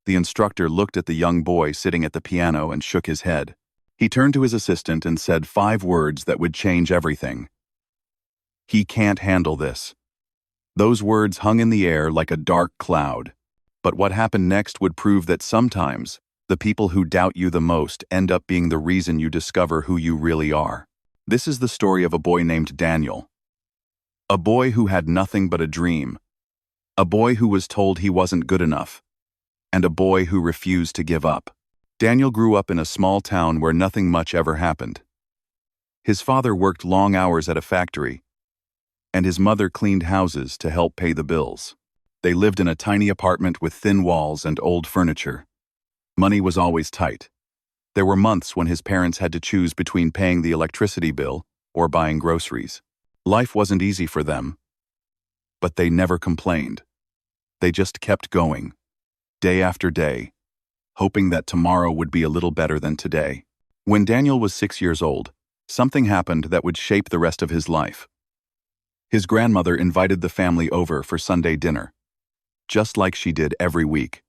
The instructor looked at the young boy sitting at the piano and shook his head. He turned to his assistant and said 5 words that would change everything. "He can't handle this." Those words hung in the air like a dark cloud. But what happened next would prove that sometimes the people who doubt you the most end up being the reason you discover who you really are. This is the story of a boy named Daniel. A boy who had nothing but a dream. A boy who was told he wasn't good enough. And a boy who refused to give up. Daniel grew up in a small town where nothing much ever happened. His father worked long hours at a factory, and his mother cleaned houses to help pay the bills. They lived in a tiny apartment with thin walls and old furniture. Money was always tight. There were months when his parents had to choose between paying the electricity bill or buying groceries. Life wasn't easy for them, but they never complained. They just kept going, day after day, hoping that tomorrow would be a little better than today. When Daniel was 6 years old, something happened that would shape the rest of his life. His grandmother invited the family over for Sunday dinner, just like she did every week.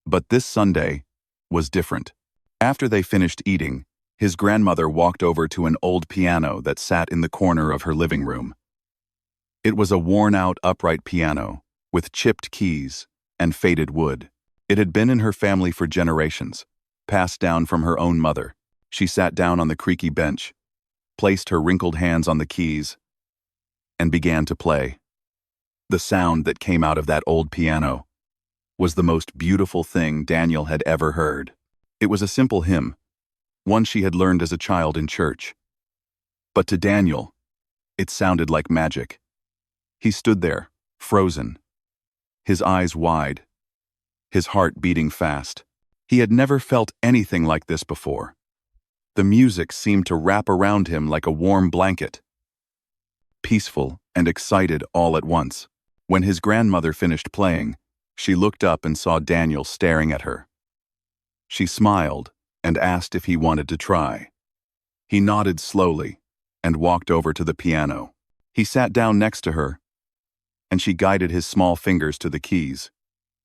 But this Sunday was different. After they finished eating, his grandmother walked over to an old piano that sat in the corner of her living room. It was a worn-out upright piano with chipped keys and faded wood. It had been in her family for generations, passed down from her own mother. She sat down on the creaky bench, placed her wrinkled hands on the keys, and began to play. The sound that came out of that old piano was the most beautiful thing Daniel had ever heard. It was a simple hymn, one she had learned as a child in church. But to Daniel, it sounded like magic. He stood there, frozen, his eyes wide, his heart beating fast. He had never felt anything like this before. The music seemed to wrap around him like a warm blanket, peaceful and excited all at once. When his grandmother finished playing, she looked up and saw Daniel staring at her. She smiled and asked if he wanted to try. He nodded slowly and walked over to the piano. He sat down next to her, and she guided his small fingers to the keys.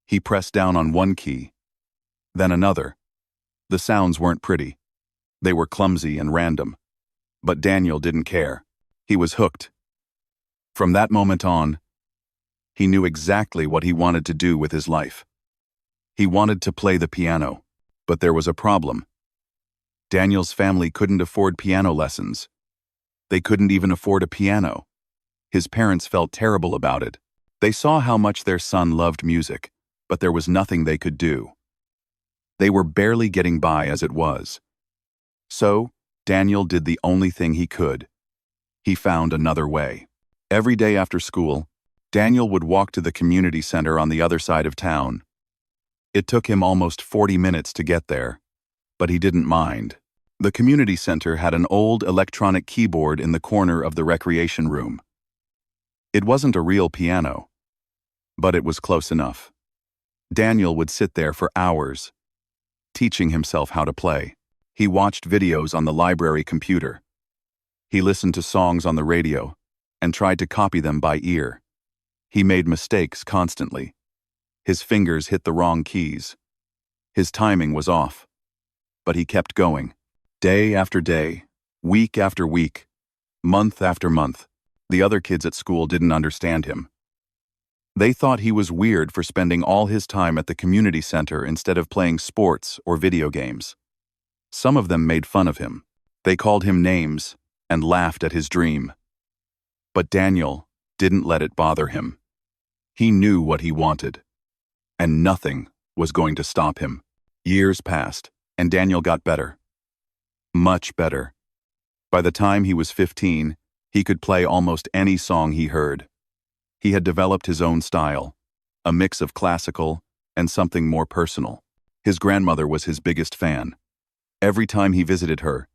He pressed down on one key, then another. The sounds weren't pretty. They were clumsy and random. But Daniel didn't care. He was hooked. From that moment on, he knew exactly what he wanted to do with his life. He wanted to play the piano, but there was a problem. Daniel's family couldn't afford piano lessons. They couldn't even afford a piano. His parents felt terrible about it. They saw how much their son loved music, but there was nothing they could do. They were barely getting by as it was. So, Daniel did the only thing he could. He found another way. Every day after school, Daniel would walk to the community center on the other side of town. It took him almost 40 minutes to get there, but he didn't mind. The community center had an old electronic keyboard in the corner of the recreation room. It wasn't a real piano, but it was close enough. Daniel would sit there for hours, teaching himself how to play. He watched videos on the library computer. He listened to songs on the radio and tried to copy them by ear. He made mistakes constantly. His fingers hit the wrong keys. His timing was off. But he kept going. Day after day, week after week, month after month. The other kids at school didn't understand him. They thought he was weird for spending all his time at the community center instead of playing sports or video games. Some of them made fun of him. They called him names and laughed at his dream. But Daniel didn't let it bother him. He knew what he wanted, and nothing was going to stop him. Years passed, and Daniel got better. Much better. By the time he was 15, he could play almost any song he heard. He had developed his own style, a mix of classical and something more personal. His grandmother was his biggest fan. Every time he visited her,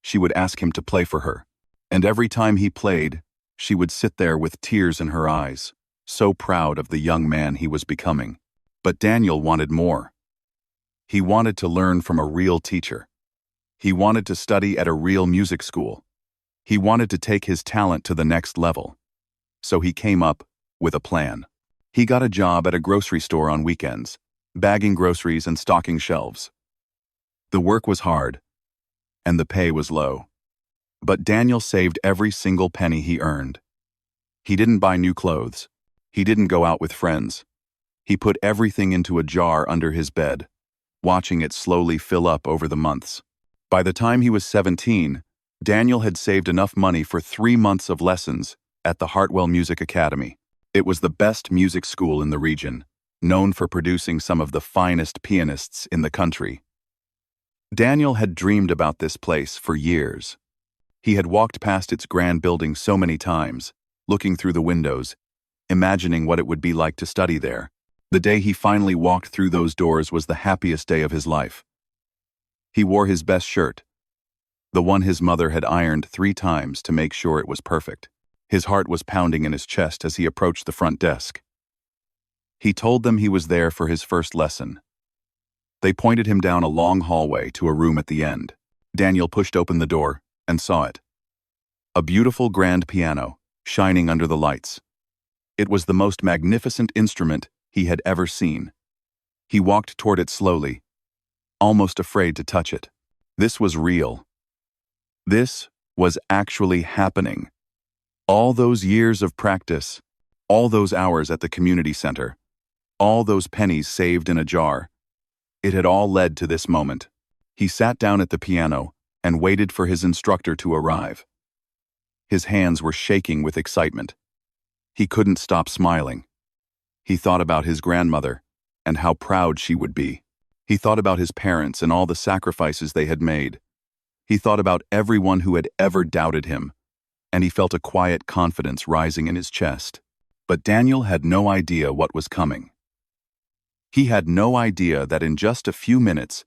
she would ask him to play for her. And every time he played, she would sit there with tears in her eyes, so proud of the young man he was becoming. But Daniel wanted more. He wanted to learn from a real teacher. He wanted to study at a real music school. He wanted to take his talent to the next level. So he came up with a plan. He got a job at a grocery store on weekends. bagging groceries and stocking shelves. The work was hard, and the pay was low. But Daniel saved every single penny he earned. He didn't buy new clothes. He didn't go out with friends. He put everything into a jar under his bed, watching it slowly fill up over the months. By the time he was 17, Daniel had saved enough money for 3 months of lessons at the Hartwell Music Academy. It was the best music school in the region, known for producing some of the finest pianists in the country. Daniel had dreamed about this place for years. He had walked past its grand building so many times, looking through the windows, imagining what it would be like to study there. The day he finally walked through those doors was the happiest day of his life. He wore his best shirt, the one his mother had ironed 3 times to make sure it was perfect. His heart was pounding in his chest as he approached the front desk. He told them he was there for his first lesson. They pointed him down a long hallway to a room at the end. Daniel pushed open the door and saw it. A beautiful grand piano, shining under the lights. It was the most magnificent instrument he had ever seen. He walked toward it slowly, almost afraid to touch it. This was real. This was actually happening. All those years of practice, all those hours at the community center, all those pennies saved in a jar, it had all led to this moment. He sat down at the piano and waited for his instructor to arrive. His hands were shaking with excitement. He couldn't stop smiling. He thought about his grandmother and how proud she would be. He thought about his parents and all the sacrifices they had made. He thought about everyone who had ever doubted him, and he felt a quiet confidence rising in his chest. But Daniel had no idea what was coming. He had no idea that in just a few minutes,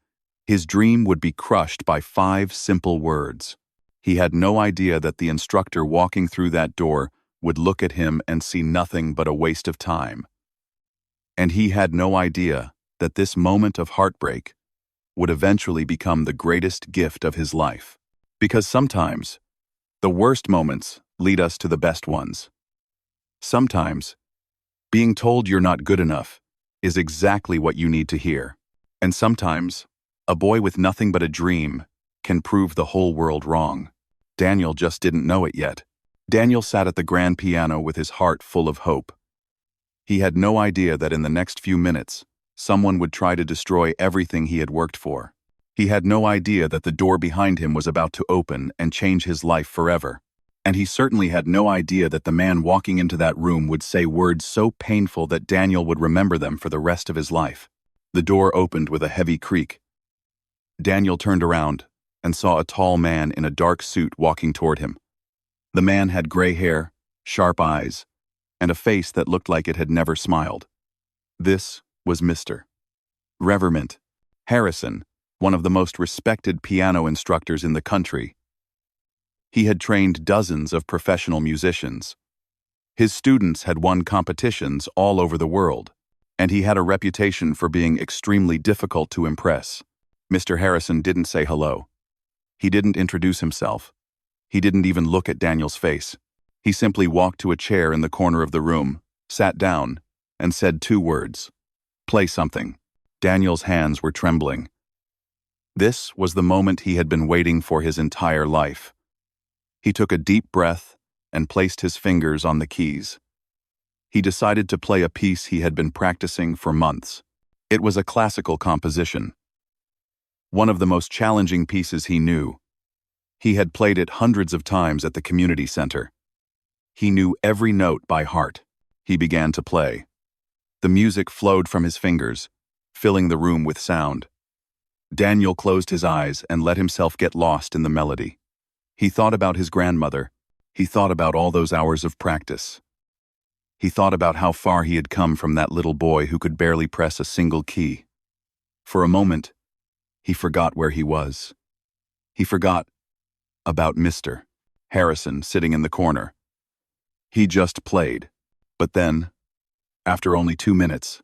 his dream would be crushed by 5 simple words. He had no idea that the instructor walking through that door would look at him and see nothing but a waste of time. And he had no idea that this moment of heartbreak would eventually become the greatest gift of his life. Because sometimes, the worst moments lead us to the best ones. Sometimes, being told you're not good enough is exactly what you need to hear. And sometimes, a boy with nothing but a dream can prove the whole world wrong. Daniel just didn't know it yet. Daniel sat at the grand piano with his heart full of hope. He had no idea that in the next few minutes, someone would try to destroy everything he had worked for. He had no idea that the door behind him was about to open and change his life forever. And he certainly had no idea that the man walking into that room would say words so painful that Daniel would remember them for the rest of his life. The door opened with a heavy creak. Daniel turned around and saw a tall man in a dark suit walking toward him. The man had gray hair, sharp eyes, and a face that looked like it had never smiled. This was Mr. Reverment Harrison, one of the most respected piano instructors in the country. He had trained dozens of professional musicians. His students had won competitions all over the world, and he had a reputation for being extremely difficult to impress. Mr. Harrison didn't say hello. He didn't introduce himself. He didn't even look at Daniel's face. He simply walked to a chair in the corner of the room, sat down, and said 2 words. "Play something." Daniel's hands were trembling. This was the moment he had been waiting for his entire life. He took a deep breath and placed his fingers on the keys. He decided to play a piece he had been practicing for months. It was a classical composition, one of the most challenging pieces he knew. He had played it hundreds of times at the community center. He knew every note by heart. He began to play. The music flowed from his fingers, filling the room with sound. Daniel closed his eyes and let himself get lost in the melody. He thought about his grandmother. He thought about all those hours of practice. He thought about how far he had come from that little boy who could barely press a single key. For a moment, he forgot where he was. He forgot about Mr. Harrison sitting in the corner. He just played. But then, after only 2 minutes,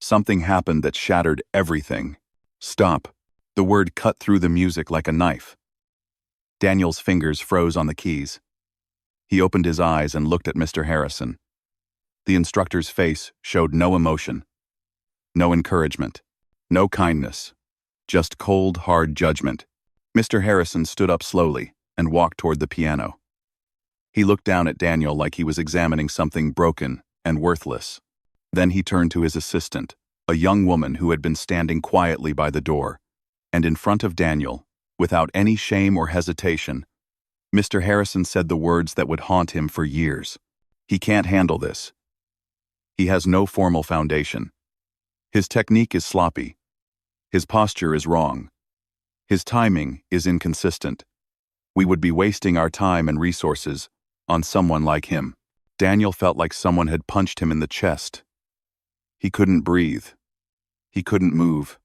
something happened that shattered everything. "Stop." The word cut through the music like a knife. Daniel's fingers froze on the keys. He opened his eyes and looked at Mr. Harrison. The instructor's face showed no emotion. No encouragement. No kindness. Just cold, hard judgment. Mr. Harrison stood up slowly and walked toward the piano. He looked down at Daniel like he was examining something broken and worthless. Then he turned to his assistant, a young woman who had been standing quietly by the door, and in front of Daniel, without any shame or hesitation, Mr. Harrison said the words that would haunt him for years. He can't handle this. He has no formal foundation. His technique is sloppy. His posture is wrong. His timing is inconsistent. We would be wasting our time and resources on someone like him. Daniel felt like someone had punched him in the chest. He couldn't breathe. He couldn't move.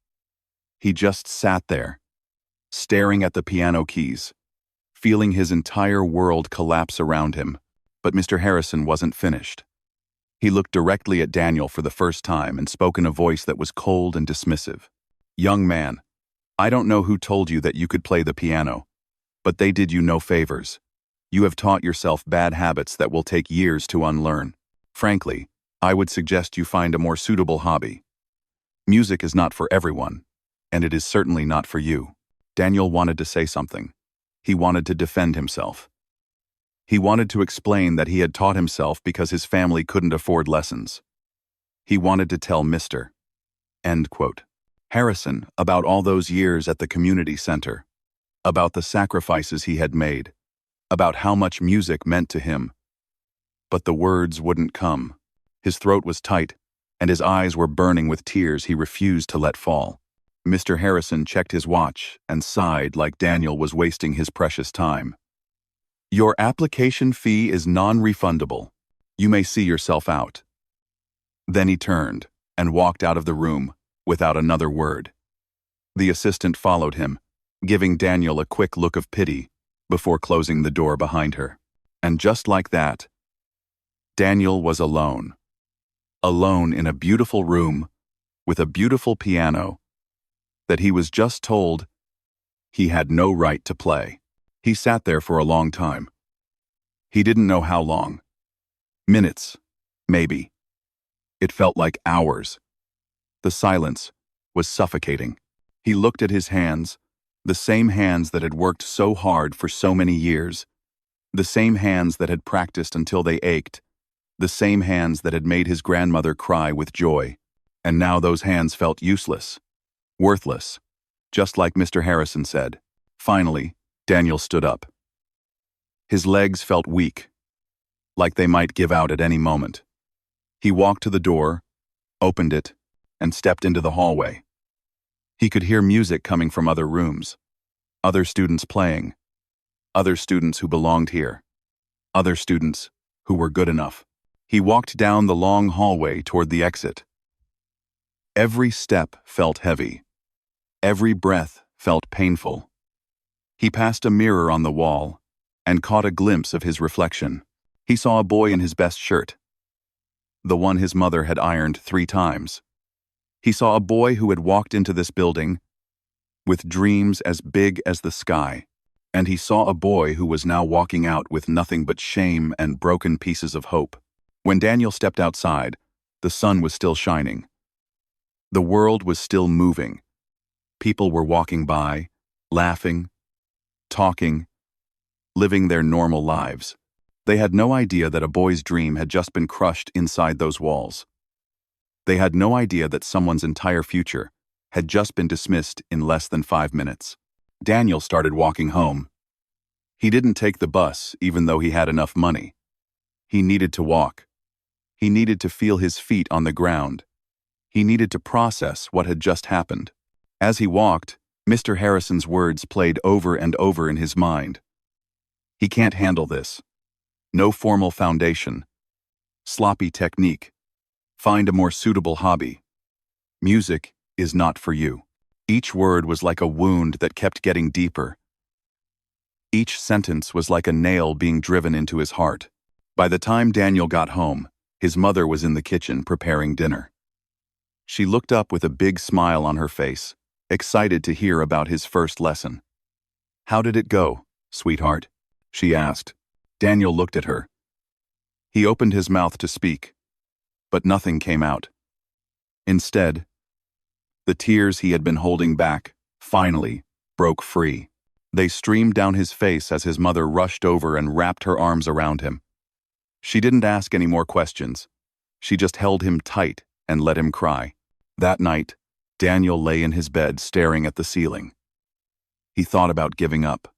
He just sat there, staring at the piano keys, feeling his entire world collapse around him. But Mr. Harrison wasn't finished. He looked directly at Daniel for the first time and spoke in a voice that was cold and dismissive. "Young man, I don't know who told you that you could play the piano, but they did you no favors. You have taught yourself bad habits that will take years to unlearn. Frankly, I would suggest you find a more suitable hobby. Music is not for everyone, and it is certainly not for you." Daniel wanted to say something. He wanted to defend himself. He wanted to explain that he had taught himself because his family couldn't afford lessons. He wanted to tell Mr. Harrison about all those years at the community center, about the sacrifices he had made, about how much music meant to him. But the words wouldn't come. His throat was tight, and his eyes were burning with tears he refused to let fall. Mr. Harrison checked his watch and sighed like Daniel was wasting his precious time. "Your application fee is non-refundable. You may see yourself out." Then he turned and walked out of the room without another word. The assistant followed him, giving Daniel a quick look of pity before closing the door behind her. And just like that, Daniel was alone. Alone in a beautiful room with a beautiful piano that he was just told he had no right to play. He sat there for a long time. He didn't know how long. Minutes, maybe. It felt like hours. The silence was suffocating. He looked at his hands, the same hands that had worked so hard for so many years, the same hands that had practiced until they ached, the same hands that had made his grandmother cry with joy. And now those hands felt useless, worthless, just like Mr. Harrison said. Finally, Daniel stood up. His legs felt weak, like they might give out at any moment. He walked to the door, opened it, and stepped into the hallway. He could hear music coming from other rooms, other students playing, other students who belonged here, other students who were good enough. He walked down the long hallway toward the exit. Every step felt heavy. Every breath felt painful. He passed a mirror on the wall and caught a glimpse of his reflection. He saw a boy in his best shirt, the one his mother had ironed 3 times. He saw a boy who had walked into this building with dreams as big as the sky, and he saw a boy who was now walking out with nothing but shame and broken pieces of hope. When Daniel stepped outside, the sun was still shining. The world was still moving. People were walking by, laughing, talking, living their normal lives. They had no idea that a boy's dream had just been crushed inside those walls. They had no idea that someone's entire future had just been dismissed in less than 5 minutes. Daniel started walking home. He didn't take the bus, even though he had enough money. He needed to walk. He needed to feel his feet on the ground. He needed to process what had just happened. As he walked, Mr. Harrison's words played over and over in his mind. He can't handle this. No formal foundation. Sloppy technique. Find a more suitable hobby. Music is not for you. Each word was like a wound that kept getting deeper. Each sentence was like a nail being driven into his heart. By the time Daniel got home, his mother was in the kitchen preparing dinner. She looked up with a big smile on her face, excited to hear about his first lesson. "How did it go, sweetheart?" she asked. Daniel looked at her. He opened his mouth to speak, but nothing came out. Instead, The tears he had been holding back, finally, broke free. They streamed down his face as his mother rushed over and wrapped her arms around him. She didn't ask any more questions. She just held him tight and let him cry. That night, Daniel lay in his bed staring at the ceiling. He thought about giving up.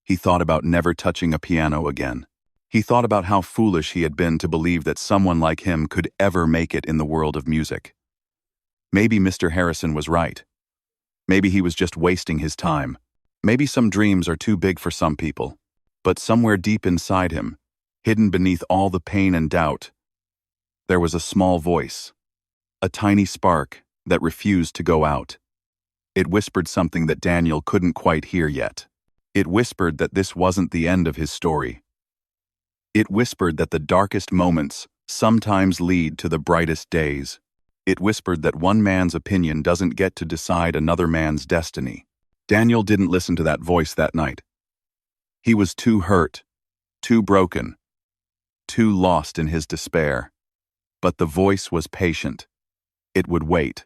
He thought about never touching a piano again. He thought about how foolish he had been to believe that someone like him could ever make it in the world of music. Maybe Mr. Harrison was right. Maybe he was just wasting his time. Maybe some dreams are too big for some people. But somewhere deep inside him, hidden beneath all the pain and doubt, there was a small voice, a tiny spark that refused to go out. It whispered something that Daniel couldn't quite hear yet. It whispered that this wasn't the end of his story. It whispered that the darkest moments sometimes lead to the brightest days. It whispered that one man's opinion doesn't get to decide another man's destiny. Daniel didn't listen to that voice that night. He was too hurt, too broken, too lost in his despair. But the voice was patient. It would wait.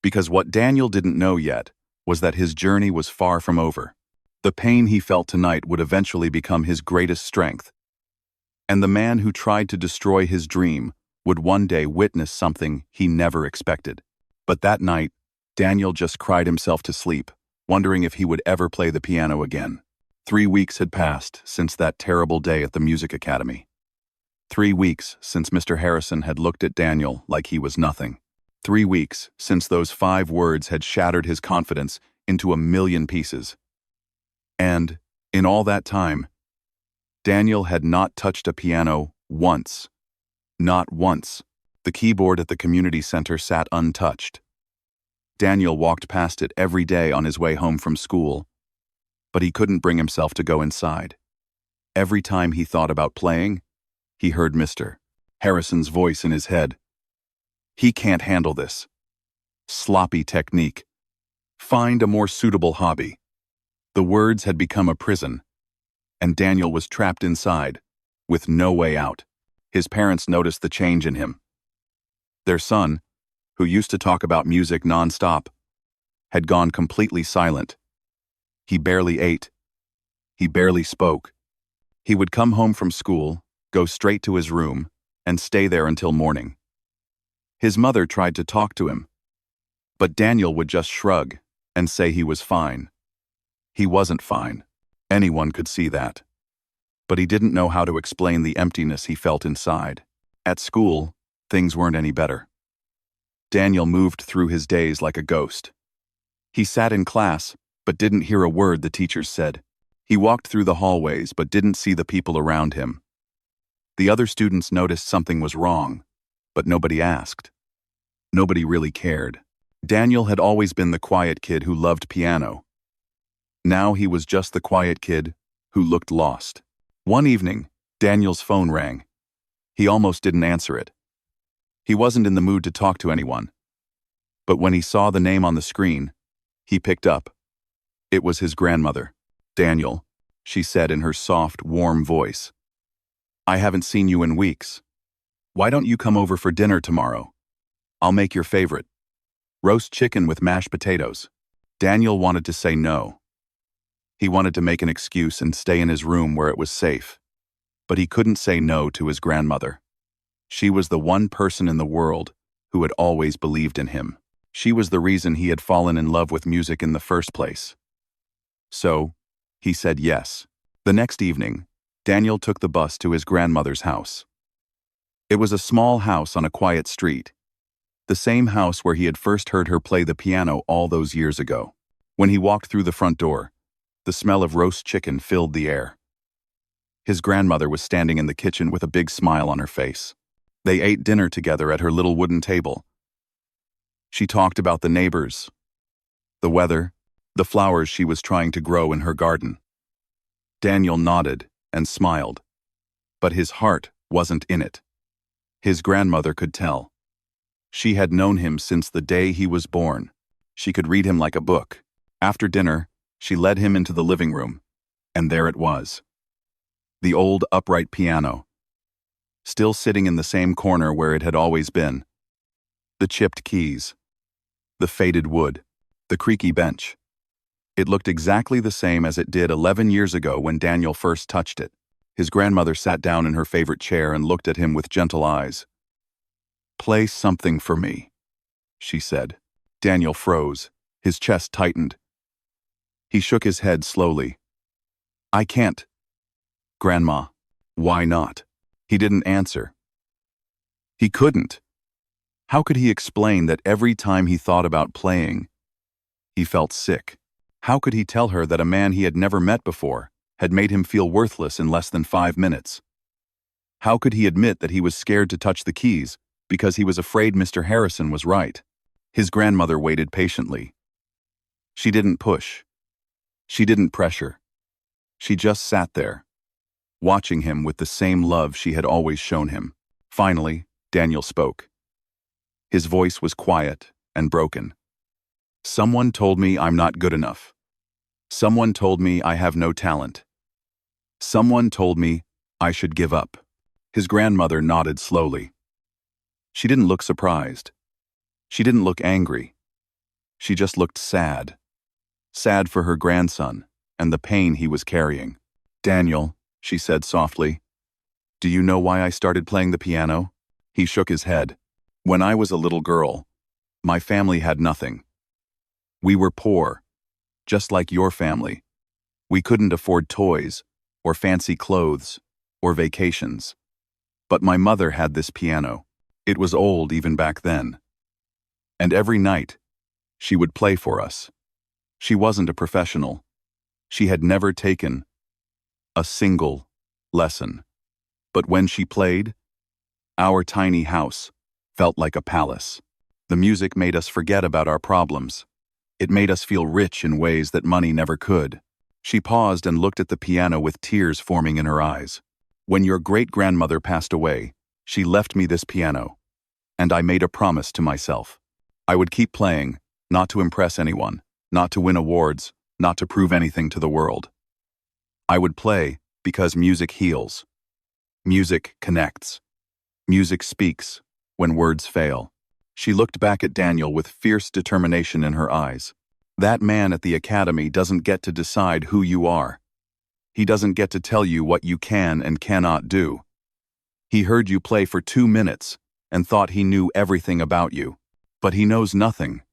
Because what Daniel didn't know yet was that his journey was far from over. The pain he felt tonight would eventually become his greatest strength. And the man who tried to destroy his dream would one day witness something he never expected. But that night, Daniel just cried himself to sleep, wondering if he would ever play the piano again. 3 weeks had passed since that terrible day at the music academy. 3 weeks since Mr. Harrison had looked at Daniel like he was nothing. 3 weeks since those 5 words had shattered his confidence into a million pieces. And, in all that time, Daniel had not touched a piano once. Not once. The keyboard at the community center sat untouched. Daniel walked past it every day on his way home from school, but he couldn't bring himself to go inside. Every time he thought about playing, he heard Mr. Harrison's voice in his head. He can't handle this. Sloppy technique. Find a more suitable hobby. The words had become a prison, and Daniel was trapped inside, with no way out. His parents noticed the change in him. Their son, who used to talk about music nonstop, had gone completely silent. He barely ate. He barely spoke. He would come home from school, go straight to his room, and stay there until morning. His mother tried to talk to him, but Daniel would just shrug and say he was fine. He wasn't fine. Anyone could see that. But he didn't know how to explain the emptiness he felt inside. At school, things weren't any better. Daniel moved through his days like a ghost. He sat in class, but didn't hear a word the teachers said. He walked through the hallways, but didn't see the people around him. The other students noticed something was wrong, but nobody asked. Nobody really cared. Daniel had always been the quiet kid who loved piano. Now he was just the quiet kid who looked lost. One evening, Daniel's phone rang. He almost didn't answer it. He wasn't in the mood to talk to anyone. But when he saw the name on the screen, he picked up. It was his grandmother. "Daniel," she said in her soft, warm voice. "I haven't seen you in weeks. Why don't you come over for dinner tomorrow? I'll make your favorite. Roast chicken with mashed potatoes." Daniel wanted to say no. He wanted to make an excuse and stay in his room where it was safe. But he couldn't say no to his grandmother. She was the one person in the world who had always believed in him. She was the reason he had fallen in love with music in the first place. So, he said yes. The next evening, Daniel took the bus to his grandmother's house. It was a small house on a quiet street. The same house where he had first heard her play the piano all those years ago. When he walked through the front door, the smell of roast chicken filled the air. His grandmother was standing in the kitchen with a big smile on her face. They ate dinner together at her little wooden table. She talked about the neighbors, the weather, the flowers she was trying to grow in her garden. Daniel nodded and smiled, but his heart wasn't in it. His grandmother could tell. She had known him since the day he was born. She could read him like a book. After dinner, she led him into the living room, and there it was. The old upright piano, still sitting in the same corner where it had always been. The chipped keys, the faded wood, the creaky bench. It looked exactly the same as it did 11 years ago when Daniel first touched it. His grandmother sat down in her favorite chair and looked at him with gentle eyes. "Play something for me," she said. Daniel froze. His chest tightened. He shook his head slowly. "I can't." "Grandma." "Why not?" He didn't answer. He couldn't. How could he explain that every time he thought about playing, he felt sick? How could he tell her that a man he had never met before had made him feel worthless in less than 5 minutes? How could he admit that he was scared to touch the keys because he was afraid Mr. Harrison was right? His grandmother waited patiently. She didn't push. She didn't pressure. She just sat there, watching him with the same love she had always shown him. Finally, Daniel spoke. His voice was quiet and broken. "Someone told me I'm not good enough. Someone told me I have no talent. Someone told me I should give up." His grandmother nodded slowly. She didn't look surprised. She didn't look angry. She just looked sad. Sad for her grandson and the pain he was carrying. "Daniel," she said softly, "do you know why I started playing the piano?" He shook his head. "When I was a little girl, my family had nothing. We were poor, just like your family. We couldn't afford toys, or fancy clothes, or vacations. But my mother had this piano. It was old even back then. And every night, she would play for us. She wasn't a professional. She had never taken a single lesson. But when she played, our tiny house felt like a palace. The music made us forget about our problems. It made us feel rich in ways that money never could." She paused and looked at the piano with tears forming in her eyes. "When your great-grandmother passed away, she left me this piano. And I made a promise to myself. I would keep playing, not to impress anyone, not to win awards, not to prove anything to the world. I would play because music heals. Music connects. Music speaks when words fail." She looked back at Daniel with fierce determination in her eyes. "That man at the academy doesn't get to decide who you are. He doesn't get to tell you what you can and cannot do. He heard you play for 2 minutes and thought he knew everything about you. But he knows nothing.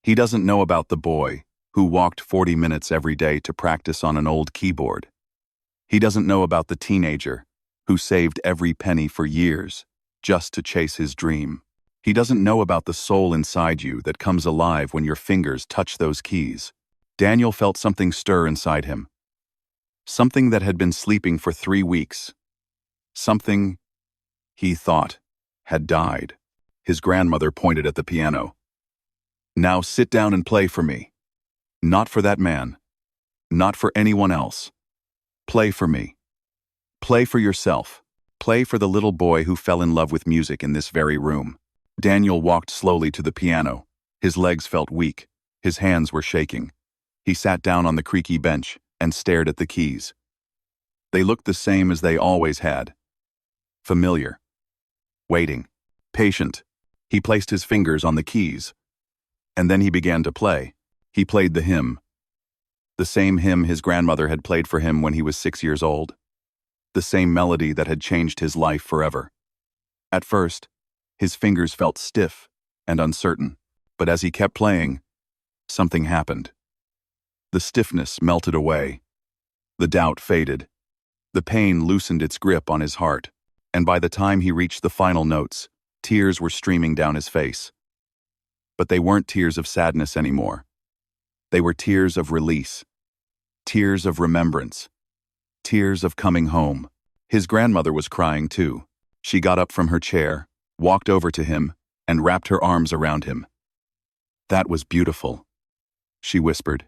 He doesn't know about the boy who walked 40 minutes every day to practice on an old keyboard. He doesn't know about the teenager who saved every penny for years just to chase his dream. He doesn't know about the soul inside you that comes alive when your fingers touch those keys." Daniel felt something stir inside him. Something that had been sleeping for 3 weeks. Something, he thought, had died. His grandmother pointed at the piano. "Now sit down and play for me. Not for that man. Not for anyone else. Play for me. Play for yourself. Play for the little boy who fell in love with music in this very room." Daniel walked slowly to the piano. His legs felt weak. His hands were shaking. He sat down on the creaky bench and stared at the keys. They looked the same as they always had. Familiar. Waiting. Patient. He placed his fingers on the keys. And then he began to play. He played the hymn. The same hymn his grandmother had played for him when he was 6 years old. The same melody that had changed his life forever. At first, his fingers felt stiff and uncertain, but as he kept playing, something happened. The stiffness melted away. The doubt faded. The pain loosened its grip on his heart, and by the time he reached the final notes, tears were streaming down his face. But they weren't tears of sadness anymore. They were tears of release. Tears of remembrance. Tears of coming home. His grandmother was crying too. She got up from her chair, walked over to him, and wrapped her arms around him. "That was beautiful," she whispered.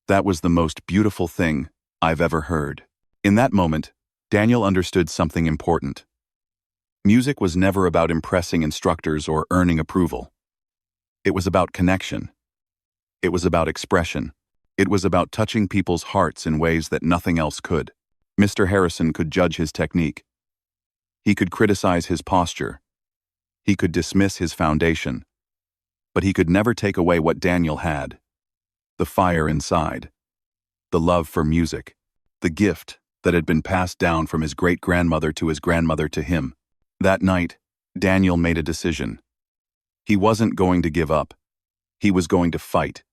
"That was the most beautiful thing I've ever heard." In that moment, Daniel understood something important. Music was never about impressing instructors or earning approval. It was about connection. It was about expression. It was about touching people's hearts in ways that nothing else could. Mr. Harrison could judge his technique. He could criticize his posture. He could dismiss his foundation. But he could never take away what Daniel had: the fire inside, the love for music, the gift that had been passed down from his great-grandmother to his grandmother to him. That night, Daniel made a decision. He wasn't going to give up. He was going to fight.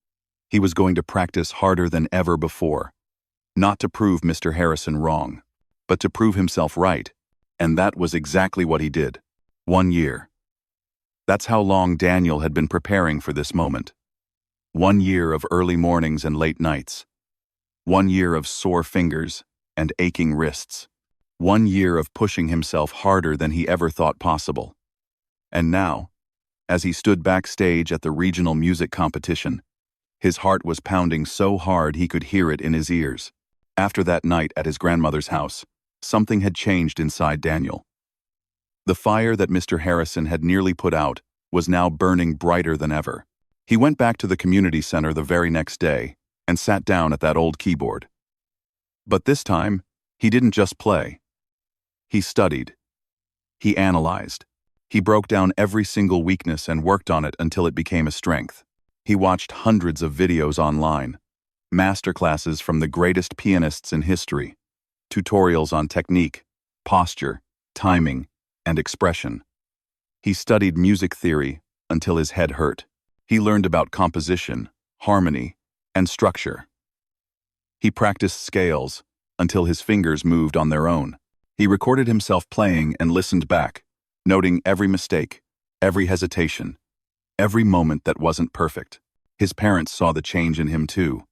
He was going to practice harder than ever before. Not to prove Mr. Harrison wrong, but to prove himself right. And that was exactly what he did. 1 year. That's how long Daniel had been preparing for this moment. 1 year of early mornings and late nights. 1 year of sore fingers and aching wrists. 1 year of pushing himself harder than he ever thought possible. And now, as he stood backstage at the regional music competition, his heart was pounding so hard he could hear it in his ears. After that night at his grandmother's house, something had changed inside Daniel. The fire that Mr. Harrison had nearly put out was now burning brighter than ever. He went back to the community center the very next day and sat down at that old keyboard. But this time, he didn't just play. He studied. He analyzed. He broke down every single weakness and worked on it until it became a strength. He watched hundreds of videos online, masterclasses from the greatest pianists in history, tutorials on technique, posture, timing, and expression. He studied music theory until his head hurt. He learned about composition, harmony, and structure. He practiced scales until his fingers moved on their own. He recorded himself playing and listened back, noting every mistake, every hesitation, every moment that wasn't perfect. His parents saw the change in him too.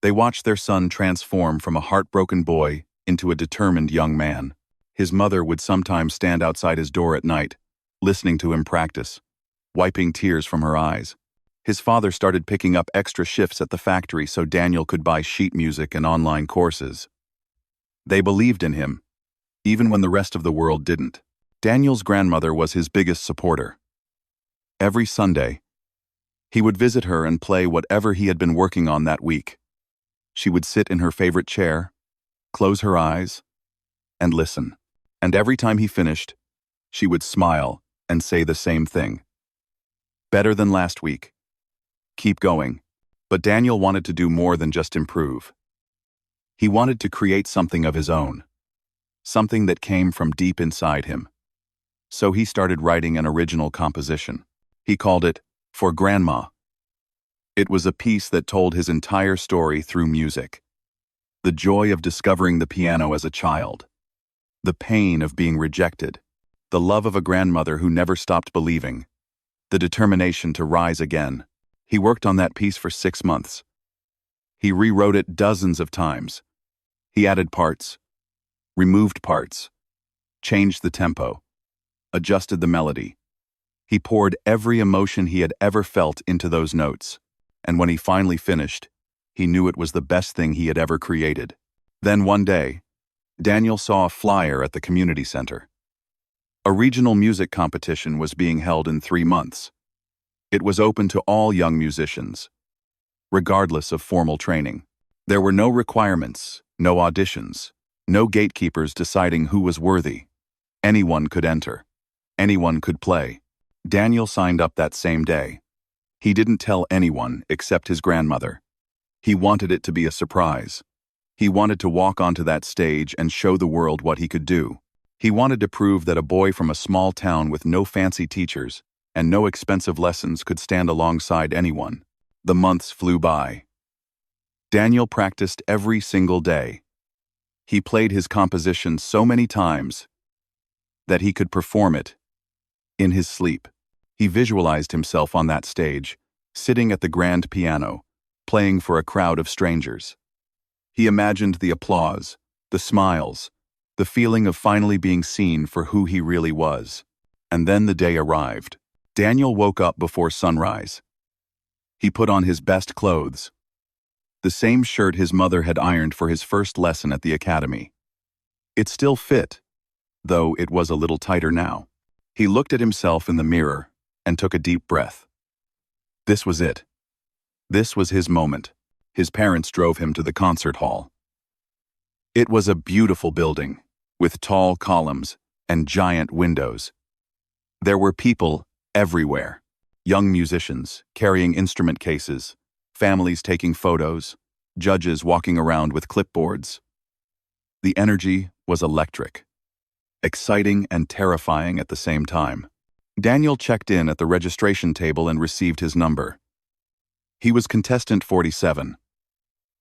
They watched their son transform from a heartbroken boy into a determined young man. His mother would sometimes stand outside his door at night, listening to him practice, wiping tears from her eyes. His father started picking up extra shifts at the factory so Daniel could buy sheet music and online courses. They believed in him, even when the rest of the world didn't. Daniel's grandmother was his biggest supporter. Every Sunday, he would visit her and play whatever he had been working on that week. She would sit in her favorite chair, close her eyes, and listen. And every time he finished, she would smile and say the same thing. Better than last week. Keep going. But Daniel wanted to do more than just improve. He wanted to create something of his own, something that came from deep inside him. So he started writing an original composition. He called it For Grandma. It was a piece that told his entire story through music. The joy of discovering the piano as a child. The pain of being rejected. The love of a grandmother who never stopped believing. The determination to rise again. He worked on that piece for 6 months. He rewrote it dozens of times. He added parts, removed parts, changed the tempo, adjusted the melody. He poured every emotion he had ever felt into those notes, and when he finally finished, he knew it was the best thing he had ever created. Then one day, Daniel saw a flyer at the community center. A regional music competition was being held in 3 months. It was open to all young musicians, regardless of formal training. There were no requirements, no auditions, no gatekeepers deciding who was worthy. Anyone could enter. Anyone could play. Daniel signed up that same day. He didn't tell anyone except his grandmother. He wanted it to be a surprise. He wanted to walk onto that stage and show the world what he could do. He wanted to prove that a boy from a small town with no fancy teachers and no expensive lessons could stand alongside anyone. The months flew by. Daniel practiced every single day. He played his composition so many times that he could perform it in his sleep. He visualized himself on that stage, sitting at the grand piano, playing for a crowd of strangers. He imagined the applause, the smiles, the feeling of finally being seen for who he really was. And then the day arrived. Daniel woke up before sunrise. He put on his best clothes, the same shirt his mother had ironed for his first lesson at the academy. It still fit, though it was a little tighter now. He looked at himself in the mirror and took a deep breath. This was it. This was his moment. His parents drove him to the concert hall. It was a beautiful building, with tall columns and giant windows. There were people everywhere. Young musicians carrying instrument cases, families taking photos, judges walking around with clipboards. The energy was electric, exciting and terrifying at the same time. Daniel checked in at the registration table and received his number. He was contestant 47.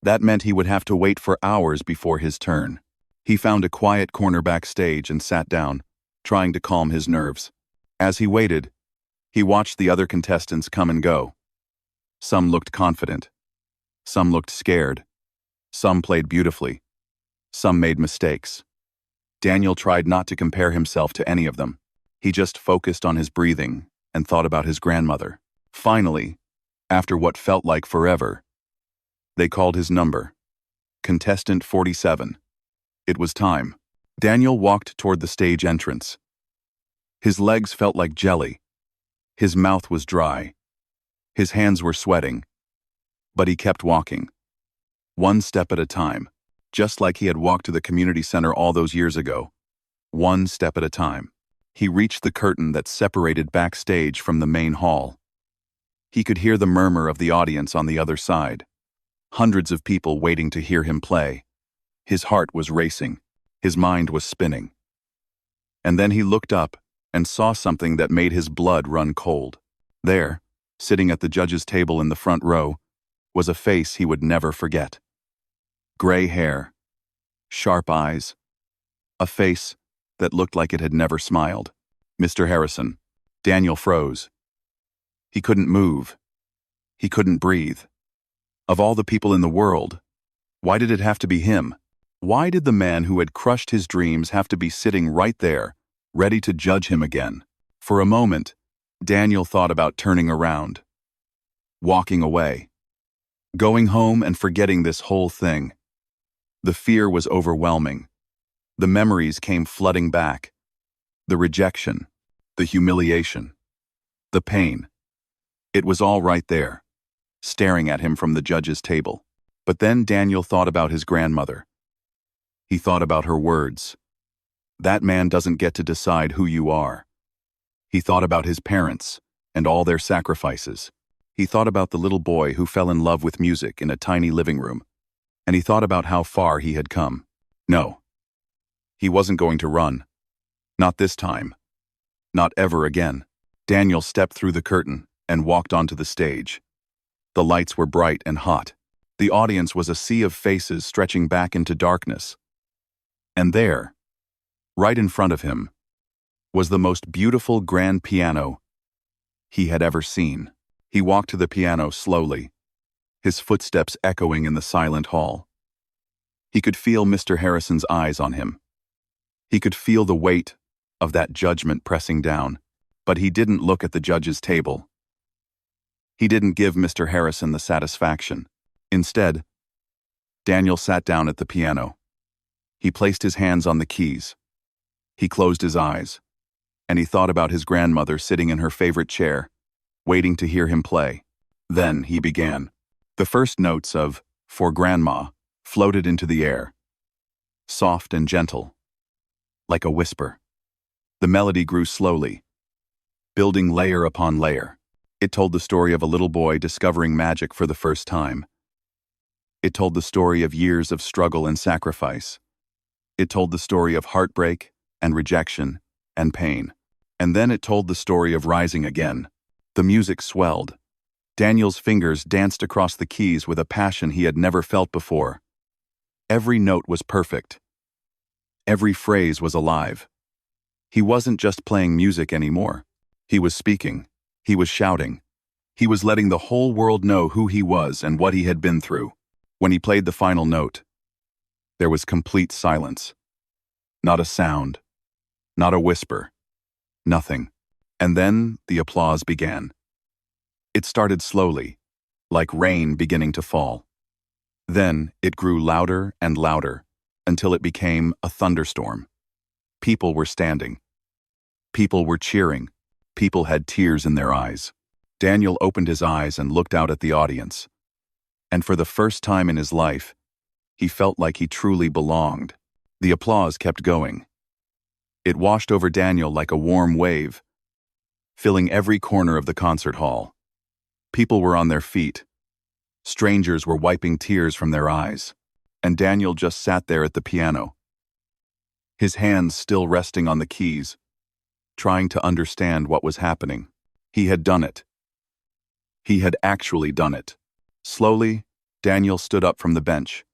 That meant he would have to wait for hours before his turn. He found a quiet corner backstage and sat down, trying to calm his nerves. As he waited, he watched the other contestants come and go. Some looked confident. Some looked scared. Some played beautifully. Some made mistakes. Daniel tried not to compare himself to any of them. He just focused on his breathing and thought about his grandmother. Finally, after what felt like forever, they called his number. Contestant 47. It was time. Daniel walked toward the stage entrance. His legs felt like jelly. His mouth was dry. His hands were sweating. But he kept walking. One step at a time, just like he had walked to the community center all those years ago. One step at a time. He reached the curtain that separated backstage from the main hall. He could hear the murmur of the audience on the other side. Hundreds of people waiting to hear him play. His heart was racing. His mind was spinning. And then he looked up and saw something that made his blood run cold. There, sitting at the judge's table in the front row, was a face he would never forget. Gray hair, sharp eyes, a face that looked like it had never smiled. Mr. Harrison. Daniel froze. He couldn't move. He couldn't breathe. Of all the people in the world, why did it have to be him? Why did the man who had crushed his dreams have to be sitting right there, ready to judge him again? For a moment, Daniel thought about turning around, walking away, going home and forgetting this whole thing. The fear was overwhelming. The memories came flooding back. The rejection, the humiliation, the pain. It was all right there, staring at him from the judge's table. But then Daniel thought about his grandmother. He thought about her words. That man doesn't get to decide who you are. He thought about his parents and all their sacrifices. He thought about the little boy who fell in love with music in a tiny living room. And he thought about how far he had come. No, he wasn't going to run. Not this time. Not ever again. Daniel stepped through the curtain and walked onto the stage. The lights were bright and hot. The audience was a sea of faces stretching back into darkness. And there, right in front of him, was the most beautiful grand piano he had ever seen. He walked to the piano slowly, his footsteps echoing in the silent hall. He could feel Mr. Harrison's eyes on him. He could feel the weight of that judgment pressing down, but he didn't look at the judge's table. He didn't give Mr. Harrison the satisfaction. Instead, Daniel sat down at the piano. He placed his hands on the keys. He closed his eyes, and he thought about his grandmother sitting in her favorite chair, waiting to hear him play. Then he began. The first notes of "For Grandma" floated into the air, soft and gentle, like a whisper. The melody grew slowly, building layer upon layer. It told the story of a little boy discovering magic for the first time. It told the story of years of struggle and sacrifice. It told the story of heartbreak and rejection and pain. And then it told the story of rising again. The music swelled. Daniel's fingers danced across the keys with a passion he had never felt before. Every note was perfect. Every phrase was alive. He wasn't just playing music anymore. He was speaking. He was shouting. He was letting the whole world know who he was and what he had been through. When he played the final note, there was complete silence. Not a sound. Not a whisper. Nothing. And then the applause began. It started slowly, like rain beginning to fall. Then it grew louder and louder until it became a thunderstorm. People were standing. People were cheering. People had tears in their eyes. Daniel opened his eyes and looked out at the audience. And for the first time in his life, he felt like he truly belonged. The applause kept going. It washed over Daniel like a warm wave, filling every corner of the concert hall. People were on their feet. Strangers were wiping tears from their eyes, and Daniel just sat there at the piano, his hands still resting on the keys, trying to understand what was happening. He had done it. He had actually done it. Slowly, Daniel stood up from the bench.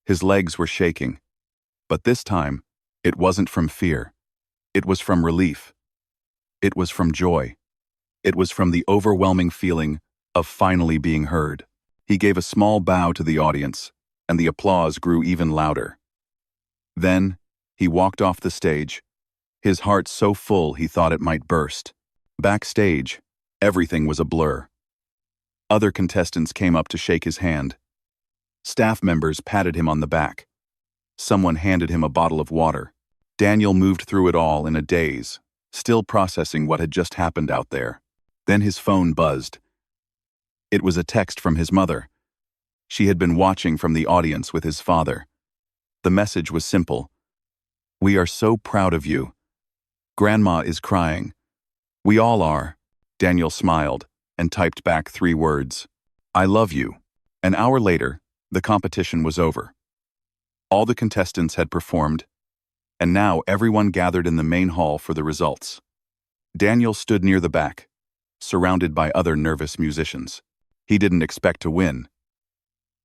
His legs were shaking, but this time, it wasn't from fear. It was from relief. It was from joy. It was from the overwhelming feeling of finally being heard. He gave a small bow to the audience, and the applause grew even louder. Then, he walked off the stage, his heart so full he thought it might burst. Backstage, everything was a blur. Other contestants came up to shake his hand. Staff members patted him on the back. Someone handed him a bottle of water. Daniel moved through it all in a daze, still processing what had just happened out there. Then his phone buzzed. It was a text from his mother. She had been watching from the audience with his father. The message was simple. "We are so proud of you. Grandma is crying. We all are." Daniel smiled and typed back 3 words. "I love you." An hour later, the competition was over. All the contestants had performed, and now everyone gathered in the main hall for the results. Daniel stood near the back, surrounded by other nervous musicians. He didn't expect to win.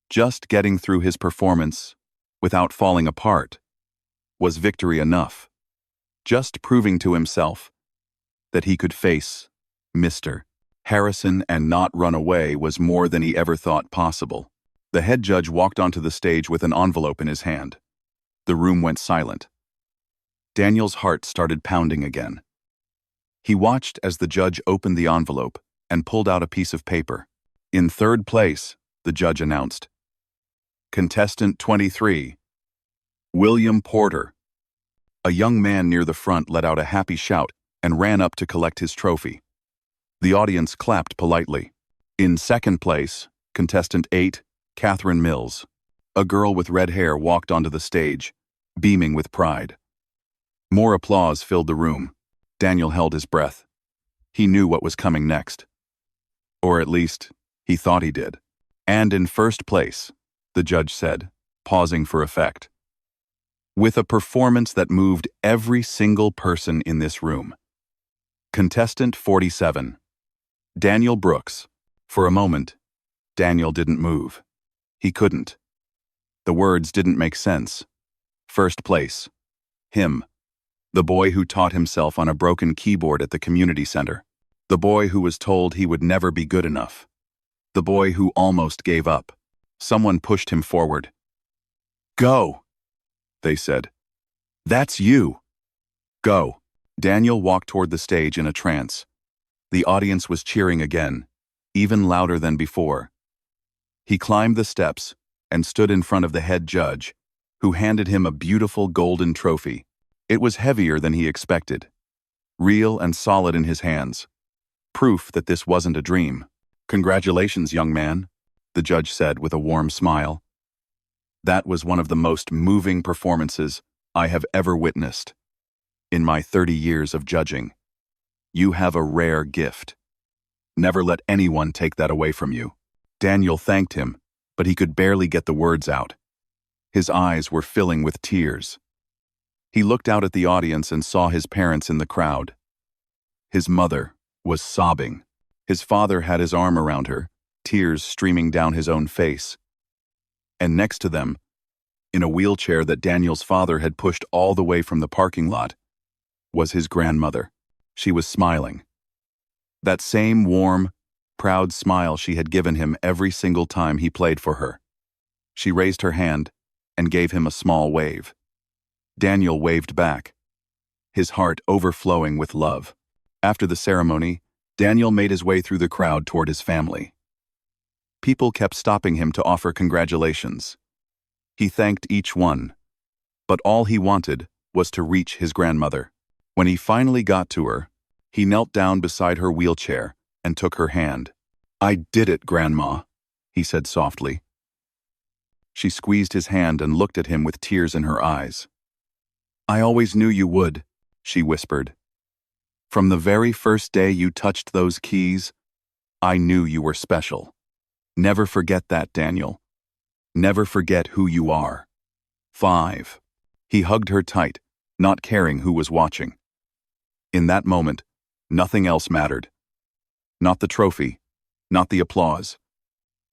Just getting through his performance, without falling apart, was victory enough. Just proving to himself that he could face Mr. Harrison and not run away was more than he ever thought possible. The head judge walked onto the stage with an envelope in his hand. The room went silent. Daniel's heart started pounding again. He watched as the judge opened the envelope and pulled out a piece of paper. In 3rd place, the judge announced, Contestant 23, William Porter. A young man near the front let out a happy shout and ran up to collect his trophy. The audience clapped politely. In 2nd place, Contestant 8, Catherine Mills. A girl with red hair walked onto the stage, beaming with pride. More applause filled the room. Daniel held his breath. He knew what was coming next. Or at least, he thought he did. And in 1st place, the judge said, pausing for effect, with a performance that moved every single person in this room. Contestant 47, Daniel Brooks. For a moment, Daniel didn't move. He couldn't. The words didn't make sense. 1st place. Him. The boy who taught himself on a broken keyboard at the community center. The boy who was told he would never be good enough. The boy who almost gave up. Someone pushed him forward. "Go," they said. "That's you. Go." Daniel walked toward the stage in a trance. The audience was cheering again, even louder than before. He climbed the steps and stood in front of the head judge, who handed him a beautiful golden trophy. It was heavier than he expected, real and solid in his hands, proof that this wasn't a dream. "Congratulations, young man," the judge said with a warm smile. "That was one of the most moving performances I have ever witnessed in my 30 years of judging. You have a rare gift. Never let anyone take that away from you." Daniel thanked him, but he could barely get the words out. His eyes were filling with tears. He looked out at the audience and saw his parents in the crowd. His mother was sobbing. His father had his arm around her, tears streaming down his own face. And next to them, in a wheelchair that Daniel's father had pushed all the way from the parking lot, was his grandmother. She was smiling. That same warm, proud smile she had given him every single time he played for her. She raised her hand and gave him a small wave. Daniel waved back, his heart overflowing with love. After the ceremony, Daniel made his way through the crowd toward his family. People kept stopping him to offer congratulations. He thanked each one, but all he wanted was to reach his grandmother. When he finally got to her, he knelt down beside her wheelchair and took her hand. "I did it, Grandma," he said softly. She squeezed his hand and looked at him with tears in her eyes. "I always knew you would," she whispered. From the very first day you touched those keys, I knew you were special. Never forget that, Daniel. Never forget who you are. 5. He hugged her tight, not caring who was watching. In that moment, nothing else mattered. Not the trophy, not the applause,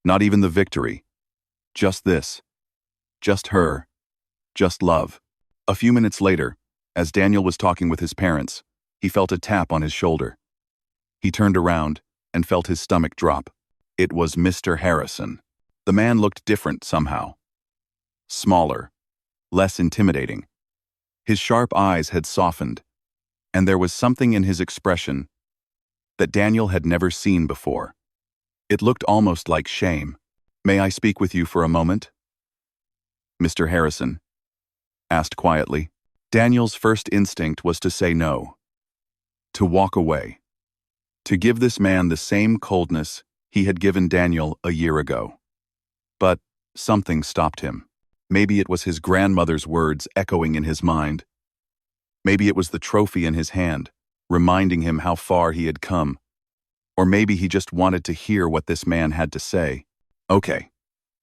not even the victory. Just this. Just her. Just love. A few minutes later, as Daniel was talking with his parents, he felt a tap on his shoulder. He turned around and felt his stomach drop. It was Mr. Harrison. The man looked different somehow. Smaller, less intimidating. His sharp eyes had softened, and there was something in his expression that Daniel had never seen before. It looked almost like shame. "May I speak with you for a moment?" Mr. Harrison asked quietly. Daniel's first instinct was to say no, to walk away, to give this man the same coldness he had given Daniel a year ago. But something stopped him. Maybe it was his grandmother's words echoing in his mind. Maybe it was the trophy in his hand, reminding him how far he had come. Or maybe he just wanted to hear what this man had to say. "Okay,"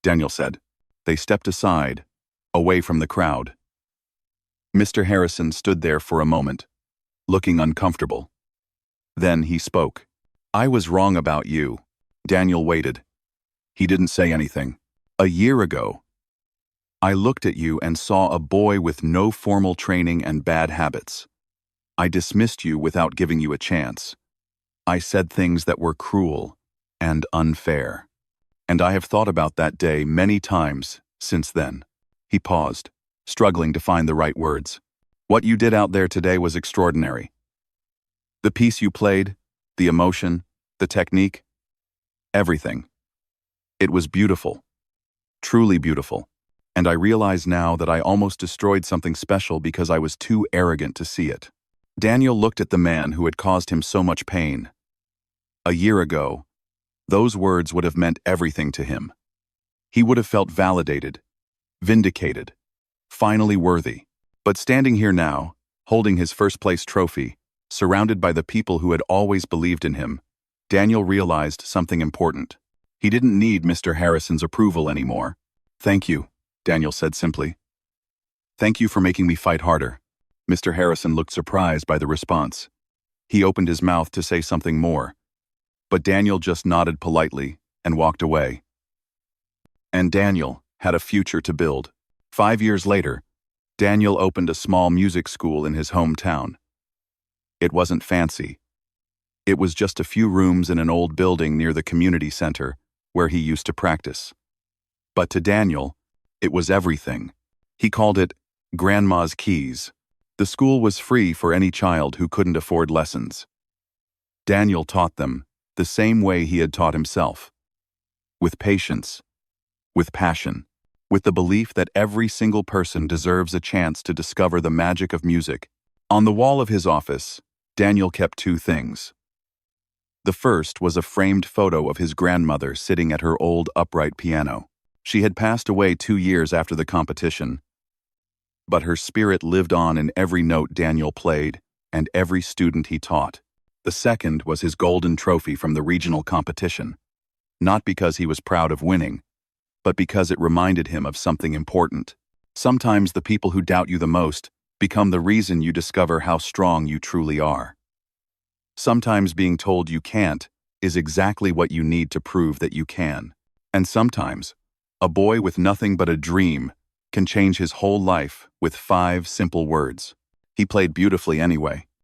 Daniel said. They stepped aside, away from the crowd. Mr. Harrison stood there for a moment, looking uncomfortable. Then he spoke. "I was wrong about you." Daniel waited. He didn't say anything. "A year ago, I looked at you and saw a boy with no formal training and bad habits. I dismissed you without giving you a chance. I said things that were cruel and unfair. And I have thought about that day many times since then." He paused, struggling to find the right words. "What you did out there today was extraordinary. The piece you played, the emotion, the technique, everything. It was beautiful, truly beautiful. And I realize now that I almost destroyed something special because I was too arrogant to see it." Daniel looked at the man who had caused him so much pain. A year ago, those words would have meant everything to him. He would have felt validated, vindicated, finally worthy. But standing here now, holding his first-place trophy, surrounded by the people who had always believed in him, Daniel realized something important. He didn't need Mr. Harrison's approval anymore. "Thank you," Daniel said simply. "Thank you for making me fight harder." Mr. Harrison looked surprised by the response. He opened his mouth to say something more, but Daniel just nodded politely and walked away. And Daniel had a future to build. 5 years later, Daniel opened a small music school in his hometown. It wasn't fancy. It was just a few rooms in an old building near the community center where he used to practice. But to Daniel, it was everything. He called it Grandma's Keys. The school was free for any child who couldn't afford lessons. Daniel taught them the same way he had taught himself. With patience, with passion, with the belief that every single person deserves a chance to discover the magic of music. On the wall of his office, Daniel kept 2 things. The first was a framed photo of his grandmother sitting at her old upright piano. She had passed away 2 years after the competition, but her spirit lived on in every note Daniel played and every student he taught. The second was his golden trophy from the regional competition, not because he was proud of winning, but because it reminded him of something important. Sometimes the people who doubt you the most become the reason you discover how strong you truly are. Sometimes being told you can't is exactly what you need to prove that you can. And sometimes, a boy with nothing but a dream can change his whole life with 5 simple words. He played beautifully anyway.